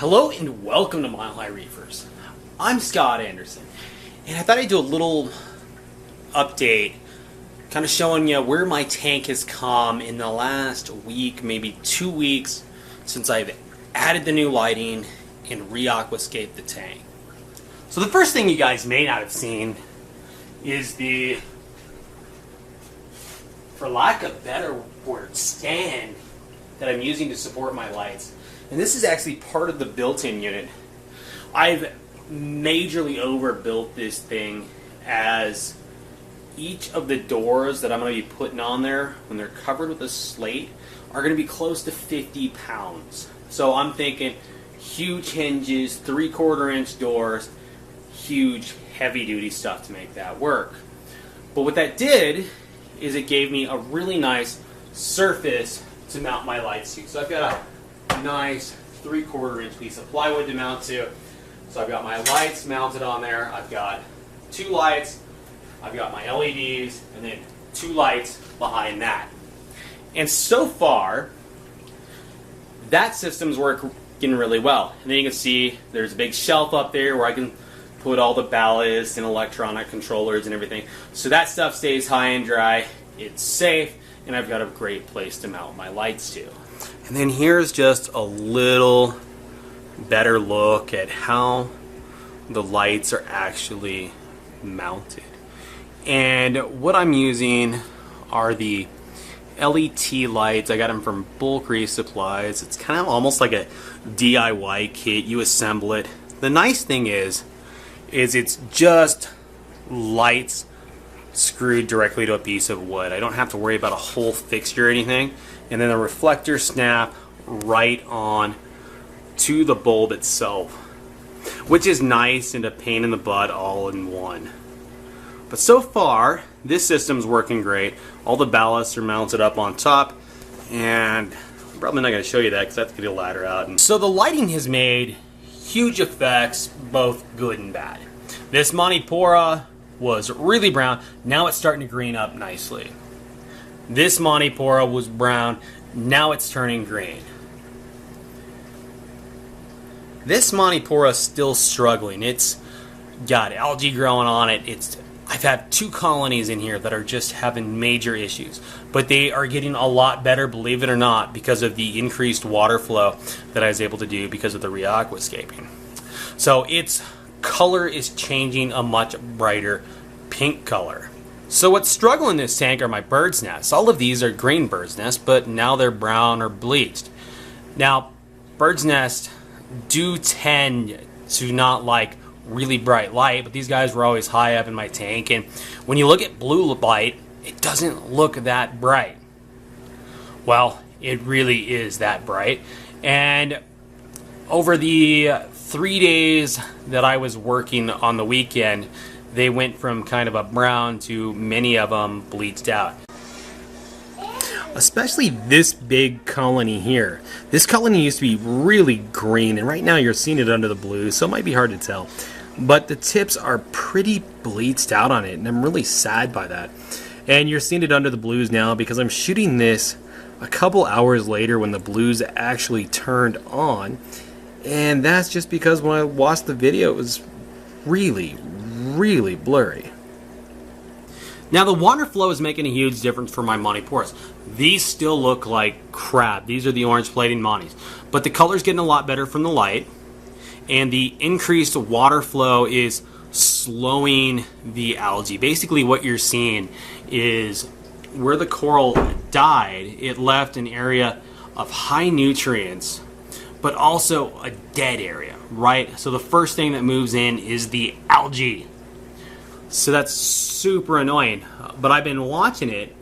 Hello and welcome to Mile High Reefers. I'm Scott Anderson, and I thought I'd do a little update kind of showing you where my tank has come in the last week, maybe 2 weeks, since I've added the new lighting and re-aquascaped the tank. So the first thing you guys may not have seen is the, for lack of better word, stand that I'm using to support my lights. And this is actually part of the built-in unit. I've majorly overbuilt this thing, as each of the doors that I'm going to be putting on there, when they're covered with a slate, are going to be close to 50 pounds. So I'm thinking huge hinges, 3/4 inch doors, huge heavy-duty stuff to make that work. But what that did is it gave me a really nice surface to mount my lights to. So I've got a nice 3/4 inch piece of plywood to mount to. So I've got my lights mounted on there. I've got 2 lights, I've got my LEDs, and then 2 lights behind that. And so far, that system's working really well. And then you can see there's a big shelf up there where I can put all the ballast and electronic controllers and everything. So that stuff stays high and dry, it's safe, and I've got a great place to mount my lights to. And then here's just a little better look at how the lights are actually mounted. And what I'm using are the LET lights. I got them from Bulk Reef Supplies. It's kind of almost like a DIY kit. You assemble it. The nice thing is it's just lights screwed directly to a piece of wood. I don't have to worry about a whole fixture or anything. And then the reflectors snap right on to the bulb itself, which is nice and a pain in the butt all in one. But so far, this system's working great. All the ballasts are mounted up on top, and I'm probably not going to show you that because I have to get a ladder out. And so the lighting has made huge effects, both good and bad. This Monipora was really brown. Now it's starting to green up nicely. This Monipora was brown. Now it's turning green. This Monipora is still struggling. It's got algae growing on it. I've had 2 colonies in here that are just having major issues, but they are getting a lot better, believe it or not, because of the increased water flow that I was able to do because of the re-aquascaping. So its color is changing a much brighter pink color. So what's struggling in this tank are my bird's nests. All of these are green bird's nests, but now they're brown or bleached. Now, bird's nests do tend to not like really bright light, but these guys were always high up in my tank, and when you look at blue light, it doesn't look that bright. Well, it really is that bright. And over the 3 days that I was working on the weekend, they went from kind of a brown to many of them bleached out. Especially this big colony here. This colony used to be really green, and right now you're seeing it under the blue, so it might be hard to tell. But the tips are pretty bleached out on it, and I'm really sad by that. And you're seeing it under the blues now because I'm shooting this a couple hours later when the blues actually turned on. And that's just because when I watched the video, it was really blurry. Now the water flow is making a huge difference for my Moniporas. These still look like crap. These are the orange plating Monis. But the color's getting a lot better from the light, and the increased water flow is slowing the algae. Basically what you're seeing is where the coral died, it left an area of high nutrients, but also a dead area, right? So the first thing that moves in is the algae. So that's super annoying. But I've been watching it,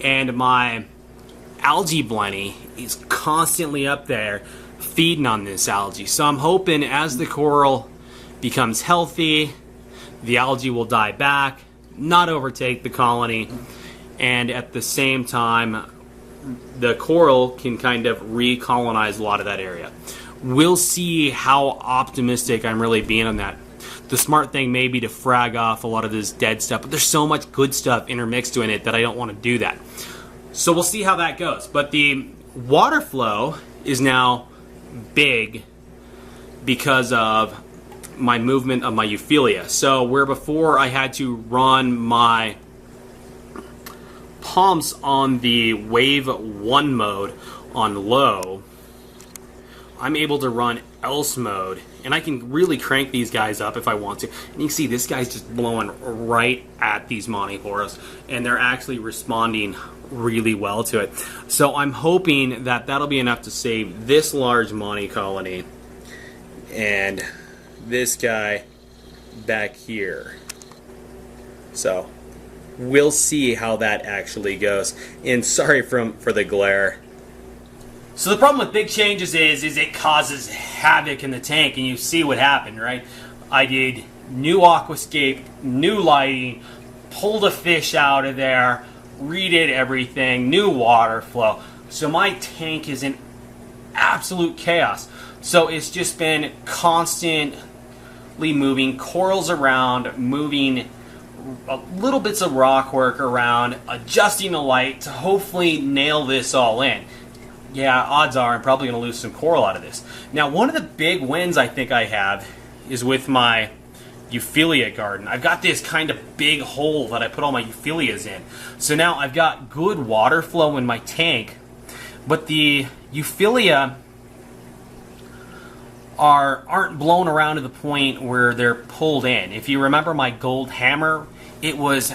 and my algae blenny is constantly up there feeding on this algae. So I'm hoping as the coral becomes healthy, the algae will die back, not overtake the colony, and at the same time, the coral can kind of recolonize a lot of that area. We'll see how optimistic I'm really being on that. The smart thing may be to frag off a lot of this dead stuff, but there's so much good stuff intermixed in it that I don't want to do that. So we'll see how that goes. But the water flow is now big because of my movement of my Euphyllia. So where before I had to run my pumps on the wave 1 mode on low, I'm able to run else mode, and I can really crank these guys up if I want to. And you can see this guy's just blowing right at these Montiporos, and they're actually responding really well to it. So I'm hoping that that'll be enough to save this large Monty colony and this guy back here. So we'll see how that actually goes. And sorry for the glare. So the problem with big changes is it causes havoc in the tank, and you see what happened, right? I did new Aquascape, new lighting, pulled a fish out of there, redid everything, new water flow. So my tank is in absolute chaos. So it's just been constantly moving corals around, moving little bits of rock work around, adjusting the light to hopefully nail this all in. Yeah, odds are I'm probably going to lose some coral out of this. Now, one of the big wins I think I have is with my Euphyllia garden. I've got this kind of big hole that I put all my Euphyllias in. So now I've got good water flow in my tank, but the Euphyllia aren't blown around to the point where they're pulled in. If you remember my gold hammer, it was...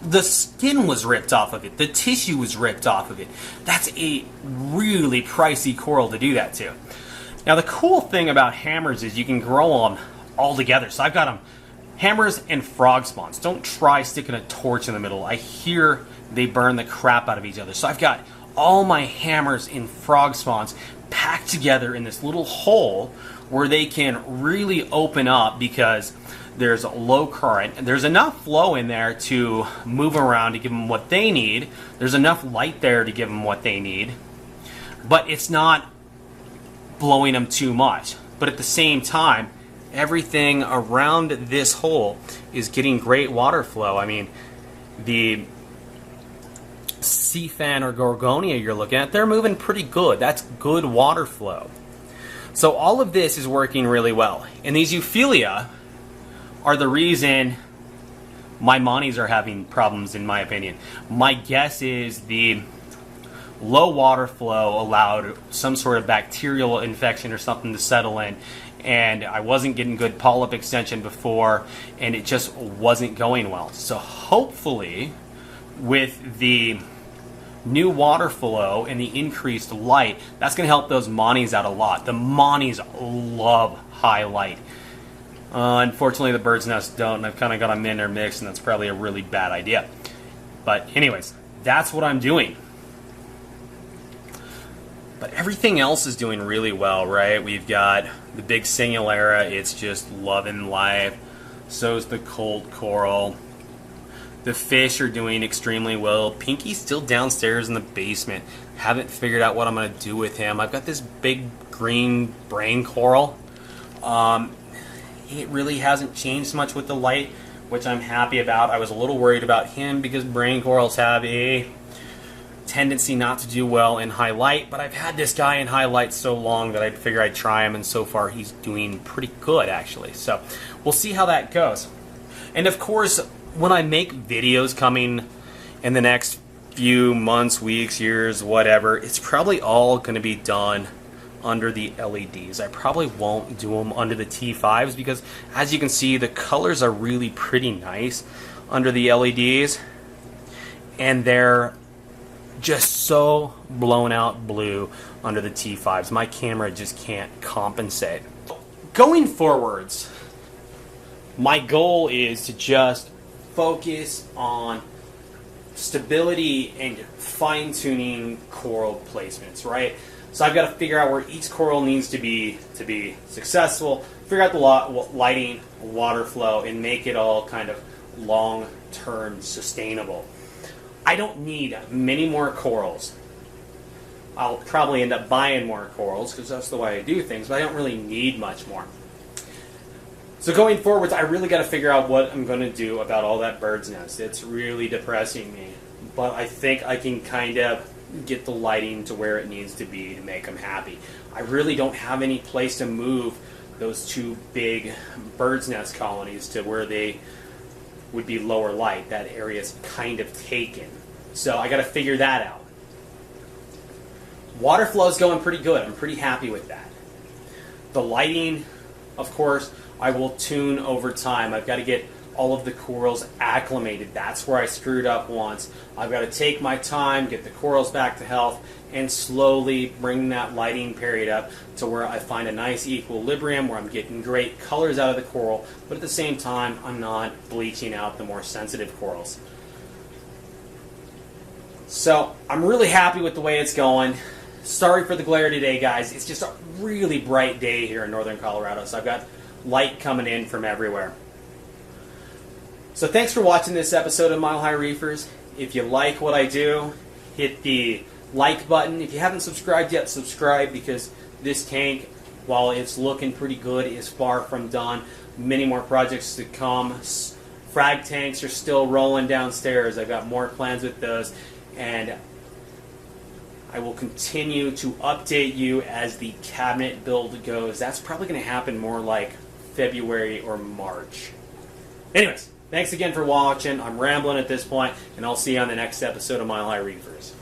the skin was ripped off of it. The tissue was ripped off of it. That's a really pricey coral to do that to. Now the cool thing about hammers is you can grow them all together. So I've got them hammers and frog spawns. Don't try sticking a torch in the middle. I hear they burn the crap out of each other. So I've got all my hammers and frog spawns packed together in this little hole where they can really open up because there's low current. There's enough flow in there to move around to give them what they need. There's enough light there to give them what they need. But it's not blowing them too much. But at the same time, everything around this hole is getting great water flow. I mean, the sea fan or gorgonia you're looking at, they're moving pretty good. That's good water flow. So all of this is working really well. And these Euphyllia are the reason my Monties are having problems, in my opinion. My guess is the low water flow allowed some sort of bacterial infection or something to settle in, and I wasn't getting good polyp extension before, and it just wasn't going well. So hopefully with the new water flow and the increased light, that's going to help those Monties out a lot. The Monties love high light. Unfortunately, the bird's nests don't, and I've kind of got them intermixed, and that's probably a really bad idea. But anyways, that's what I'm doing. But everything else is doing really well, right? We've got the big Singulera, it's just loving life. So's the cold coral. The fish are doing extremely well. Pinky's still downstairs in the basement. Haven't figured out what I'm going to do with him. I've got this big green brain coral. It really hasn't changed much with the light, which I'm happy about. I was a little worried about him because brain corals have a tendency not to do well in high light, but I've had this guy in high light so long that I figured I'd try him, and so far he's doing pretty good, actually. So we'll see how that goes. And of course, when I make videos coming in the next few months, weeks, years, whatever, it's probably all going to be done under the LEDs. I probably won't do them under the T5s because, as you can see, the colors are really pretty nice under the LEDs, and they're just so blown out blue under the T5s. My camera just can't compensate. Going forwards, my goal is to just focus on stability and fine-tuning coral placements, right? So I've got to figure out where each coral needs to be successful, figure out the lighting, water flow, and make it all kind of long-term sustainable. I don't need many more corals. I'll probably end up buying more corals because that's the way I do things, but I don't really need much more. So going forwards, I really got to figure out what I'm going to do about all that bird's nest. It's really depressing me, but I think I can kind of get the lighting to where it needs to be to make them happy. I really don't have any place to move those two big bird's nest colonies to where they would be lower light. That area is kind of taken. So I got to figure that out. Water flow is going pretty good. I'm pretty happy with that. The lighting, of course, I will tune over time. I've got to get all of the corals acclimated. That's where I screwed up once. I've got to take my time, get the corals back to health, and slowly bring that lighting period up to where I find a nice equilibrium where I'm getting great colors out of the coral, but at the same time, I'm not bleaching out the more sensitive corals. So I'm really happy with the way it's going. Sorry for the glare today, guys. It's just a really bright day here in northern Colorado, so I've got light coming in from everywhere. So thanks for watching this episode of Mile High Reefers. If you like what I do, hit the like button. If you haven't subscribed yet, subscribe, because this tank, while it's looking pretty good, is far from done. Many more projects to come. Frag tanks are still rolling downstairs. I've got more plans with those, and I will continue to update you as the cabinet build goes. That's probably going to happen more like February or March. Anyways, thanks again for watching. I'm rambling at this point, and I'll see you on the next episode of Mile High Reefers.